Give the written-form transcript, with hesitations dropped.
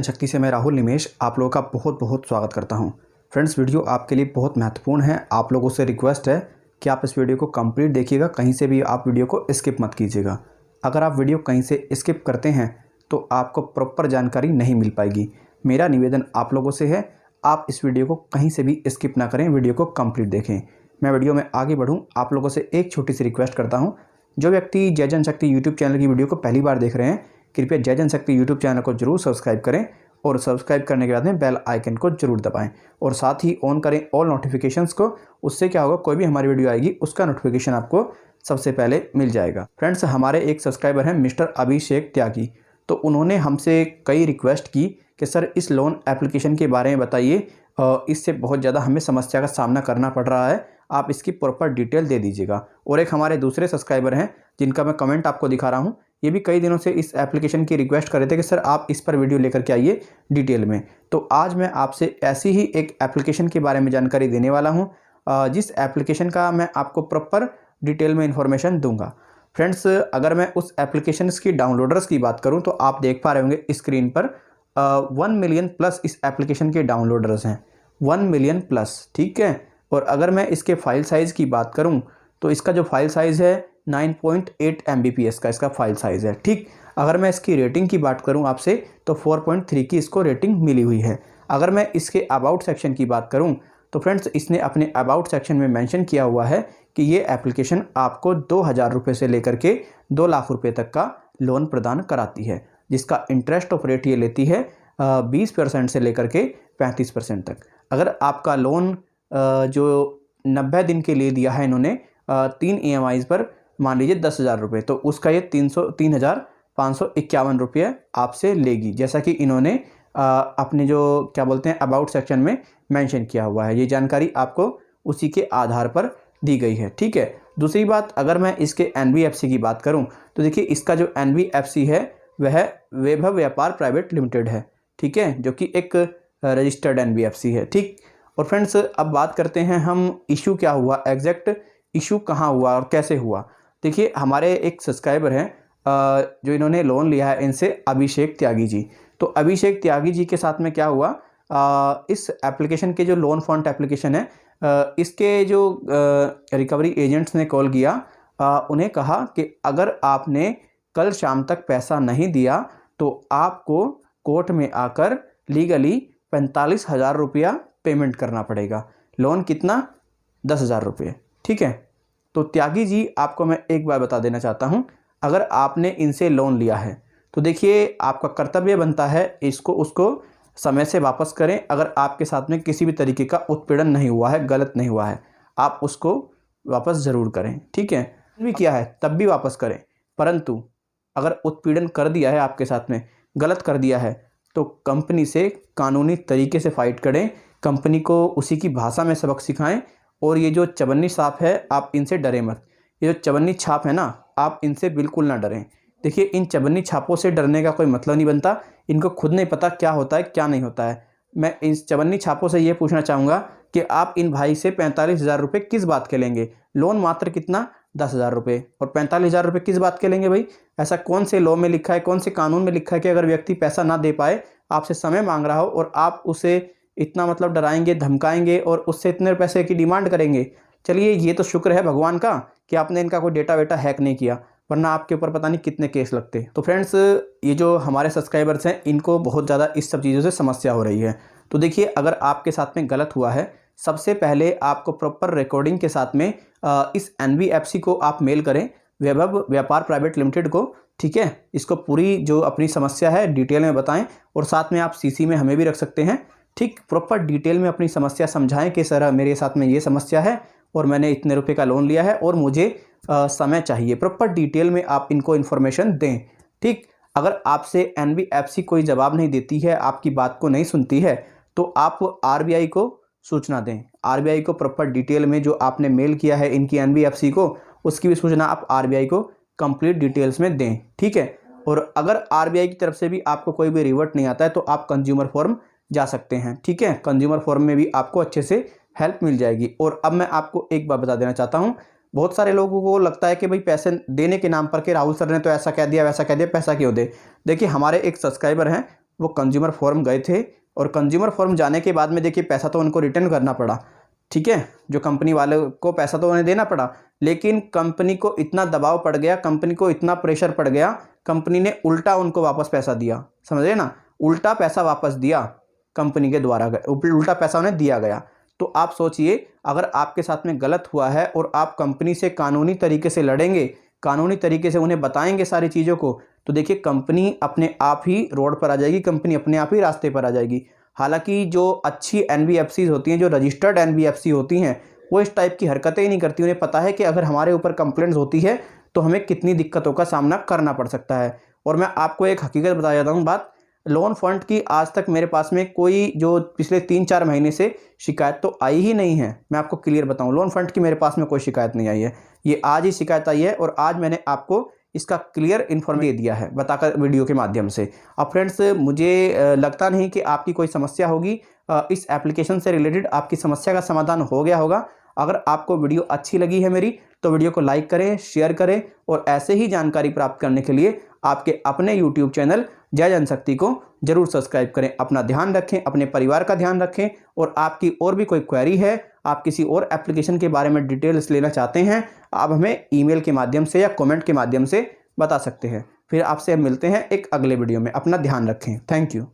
जनशक्ति से मैं राहुल निमेश आप लोगों का बहुत बहुत स्वागत करता हूं। फ्रेंड्स, वीडियो आपके लिए बहुत महत्वपूर्ण है। आप लोगों से रिक्वेस्ट है कि आप इस वीडियो को कंप्लीट देखिएगा, कहीं से भी आप वीडियो को स्किप मत कीजिएगा। अगर आप वीडियो कहीं से स्किप करते हैं तो आपको प्रॉपर जानकारी नहीं मिल पाएगी। मेरा निवेदन आप लोगों से है, आप इस वीडियो को कहीं से भी स्किप ना करें, वीडियो को कंप्लीट देखें। मैं वीडियो में आगे बढ़ूँ, आप लोगों से एक छोटी सी रिक्वेस्ट करता हूँ। जो व्यक्ति जय जनशक्ति यूट्यूब चैनल की वीडियो को पहली बार देख रहे हैं, कृपया जय जनशक्ति यूट्यूब चैनल को जरूर सब्सक्राइब करें और सब्सक्राइब करने के बाद में बेल आइकन को जरूर दबाएं और साथ ही ऑन करें ऑल नोटिफिकेशंस को। उससे क्या होगा, कोई भी हमारी वीडियो आएगी उसका नोटिफिकेशन आपको सबसे पहले मिल जाएगा। फ्रेंड्स, हमारे एक सब्सक्राइबर हैं मिस्टर अभिषेक त्यागी, तो उन्होंने हमसे कई रिक्वेस्ट की कि सर इस लोन एप्लीकेशन के बारे में बताइए, इससे बहुत ज़्यादा हमें समस्या का सामना करना पड़ रहा है, आप इसकी प्रॉपर डिटेल दे दीजिएगा। और एक हमारे दूसरे सब्सक्राइबर हैं जिनका मैं कमेंट आपको दिखा रहा हूं, ये भी कई दिनों से इस एप्लीकेशन की रिक्वेस्ट कर रहे थे कि सर आप इस पर वीडियो लेकर के आइए डिटेल में। तो आज मैं आपसे ऐसी ही एक एप्लीकेशन के बारे में जानकारी देने वाला हूं, जिस एप्लीकेशन का मैं आपको प्रॉपर डिटेल में इंफॉर्मेशन दूंगा। फ्रेंड्स, अगर मैं उस एप्लीकेशन की डाउनलोडर्स की बात करूँ तो आप देख पा रहे होंगे स्क्रीन पर 1 मिलियन प्लस इस एप्लीकेशन के डाउनलोडर्स हैं, 1 मिलियन प्लस, ठीक है। और अगर मैं इसके फाइल साइज़ की बात करूं तो इसका जो फाइल साइज़ है 9.8 MBPS का इसका फाइल साइज़ है, ठीक। अगर मैं इसकी रेटिंग की बात करूं आपसे तो 4.3 की इसको रेटिंग मिली हुई है। अगर मैं इसके अबाउट सेक्शन की बात करूं तो फ्रेंड्स, इसने अपने अबाउट सेक्शन में मेंशन किया हुआ है कि ये एप्लीकेशन आपको 2000 रुपये से लेकर के 2 लाख रुपये तक का लोन प्रदान कराती है, जिसका इंटरेस्ट ऑफ रेट ये लेती है 20% से लेकर के 35% तक। अगर आपका लोन जो 90 दिन के लिए दिया है इन्होंने 3 EMIs पर, मान लीजिए 10,000 रुपये, तो उसका ये 3,551 रुपये आपसे लेगी, जैसा कि इन्होंने अपने जो क्या बोलते हैं अबाउट सेक्शन में मेंशन किया हुआ है। ये जानकारी आपको उसी के आधार पर दी गई है, ठीक है। दूसरी बात, अगर मैं इसके NBFC की बात करूं तो देखिए इसका जो NBFC है वह वैभव व्यापार प्राइवेट लिमिटेड है, ठीक है, जो कि एक रजिस्टर्ड NBFC है, ठीक। और फ्रेंड्स, अब बात करते हैं हम इशू क्या हुआ, एग्जैक्ट इशू कहाँ हुआ और कैसे हुआ। देखिए, हमारे एक सब्सक्राइबर हैं जो इन्होंने लोन लिया है इनसे, अभिषेक त्यागी जी। तो अभिषेक त्यागी जी के साथ में क्या हुआ, इस एप्लीकेशन के जो लोन फंड एप्लीकेशन है, इसके जो रिकवरी एजेंट्स ने कॉल किया, उन्हें कहा कि अगर आपने कल शाम तक पैसा नहीं दिया तो आपको कोर्ट में आकर लीगली 45,000 रुपया पेमेंट करना पड़ेगा। लोन कितना, 10,000 रुपये, ठीक है। तो त्यागी जी, आपको मैं एक बार बता देना चाहता हूं, अगर आपने इनसे लोन लिया है तो देखिए आपका कर्तव्य बनता है इसको उसको समय से वापस करें। अगर आपके साथ में किसी भी तरीके का उत्पीड़न नहीं हुआ है, गलत नहीं हुआ है, आप उसको वापस ज़रूर करें, ठीक है। भी किया है तब भी वापस करें, परंतु अगर उत्पीड़न कर दिया है आपके साथ में, गलत कर दिया है, तो कंपनी से कानूनी तरीके से फाइट करें, कंपनी को उसी की भाषा में सबक सिखाएं। और ये जो चवन्नी छाप है, आप इनसे डरें मत। ये जो चवन्नी छाप है ना, आप इनसे बिल्कुल ना डरें। देखिए, इन चवन्नी छापों से डरने का कोई मतलब नहीं बनता, इनको खुद नहीं पता क्या होता है क्या नहीं होता है। मैं इस चवन्नी छापों से ये पूछना चाहूँगा कि आप इन भाई से 45,000 रुपये किस बात के लेंगे। लोन मात्र कितना, 10,000 रुपये, और 45,000 रुपये किस बात के लेंगे भाई। ऐसा कौन से लॉ में लिखा है, कौन से कानून में लिखा है कि अगर व्यक्ति पैसा ना दे पाए, आपसे समय मांग रहा हो और आप उसे इतना मतलब डराएंगे, धमकाएंगे और उससे इतने पैसे की डिमांड करेंगे। चलिए, ये तो शुक्र है भगवान का कि आपने इनका कोई डेटा वेटा हैक नहीं किया, वरना आपके ऊपर पता नहीं कितने केस लगते। तो फ्रेंड्स, ये जो हमारे सब्सक्राइबर्स हैं इनको बहुत ज़्यादा इस सब चीज़ों से समस्या हो रही है। तो देखिए, अगर आपके साथ में गलत हुआ है, सबसे पहले आपको प्रॉपर रिकॉर्डिंग के साथ में इस NBFC को आप मेल करें, वैभव व्यापार प्राइवेट लिमिटेड को, ठीक है। इसको पूरी जो अपनी समस्या है डिटेल में बताएं और साथ में आप CC में हमें भी रख सकते हैं, ठीक। प्रॉपर डिटेल में अपनी समस्या समझाएं कि सर मेरे साथ में ये समस्या है और मैंने इतने रुपए का लोन लिया है और मुझे समय चाहिए। प्रॉपर डिटेल में आप इनको इन्फॉर्मेशन दें, ठीक। अगर आपसे NBFC कोई जवाब नहीं देती है, आपकी बात को नहीं सुनती है, तो आप RBI को सूचना दें। RBI को प्रॉपर डिटेल में जो आपने मेल किया है इनकी NBFC को, उसकी भी सूचना आप RBI को कंप्लीट डिटेल्स में दें, ठीक है। और अगर RBI की तरफ से भी आपको कोई भी रिवर्ट नहीं आता है तो आप कंज्यूमर फॉर्म जा सकते हैं, ठीक है। कंज्यूमर फॉर्म में भी आपको अच्छे से हेल्प मिल जाएगी। और अब मैं आपको एक बात बता देना चाहता हूं, बहुत सारे लोगों को लगता है कि भाई पैसे देने के नाम पर के राहुल सर ने तो ऐसा कह दिया वैसा कह दिया, पैसा क्यों दे। देखिए, हमारे एक सब्सक्राइबर हैं वो कंज्यूमर फोरम गए थे और कंज्यूमर फोरम जाने के बाद में देखिए पैसा तो उनको रिटर्न करना पड़ा, ठीक है, जो कंपनी वाले को पैसा तो उन्हें देना पड़ा, लेकिन कंपनी को इतना दबाव पड़ गया, कंपनी को इतना प्रेशर पड़ गया, कंपनी ने उल्टा उनको वापस पैसा दिया, समझे ना, उल्टा पैसा वापस दिया कंपनी के द्वारा, उल्टा पैसा उन्हें दिया गया। तो आप सोचिए अगर आपके साथ में गलत हुआ है और आप कंपनी से कानूनी तरीके से लड़ेंगे, कानूनी तरीके से उन्हें बताएंगे सारी चीज़ों को, तो देखिए कंपनी अपने आप ही रोड पर आ जाएगी, कंपनी अपने आप ही रास्ते पर आ जाएगी। हालांकि जो अच्छी NBFCs होती हैं, जो रजिस्टर्ड NBFC होती हैं, वो इस टाइप की हरकतें ही नहीं करती। उन्हें पता है कि अगर हमारे ऊपर कंप्लेंट्स होती है तो हमें कितनी दिक्कतों का सामना करना पड़ सकता है। और मैं आपको एक हकीकत बता जाता हूँ बात, लोन फंड की आज तक मेरे पास में कोई जो पिछले 3-4 महीने से शिकायत तो आई ही नहीं है। मैं आपको क्लियर बताऊं, लोन फंड की मेरे पास में कोई शिकायत नहीं आई है, ये आज ही शिकायत आई है और आज मैंने आपको इसका क्लियर इन्फॉर्मेशन दे दिया है बताकर वीडियो के माध्यम से। अब फ्रेंड्स मुझे लगता नहीं कि आपकी कोई समस्या होगी, इस एप्लीकेशन से रिलेटेड आपकी समस्या का समाधान हो गया होगा। अगर आपको वीडियो अच्छी लगी है मेरी तो वीडियो को लाइक करें, शेयर करें और ऐसे ही जानकारी प्राप्त करने के लिए आपके अपने यूट्यूब चैनल जय जनशक्ति को जरूर सब्सक्राइब करें। अपना ध्यान रखें, अपने परिवार का ध्यान रखें और आपकी और भी कोई क्वेरी है, आप किसी और एप्लीकेशन के बारे में डिटेल्स लेना चाहते हैं, आप हमें ईमेल के माध्यम से या कमेंट के माध्यम से बता सकते हैं। फिर आपसे मिलते हैं एक अगले वीडियो में। अपना ध्यान रखें। Thank you.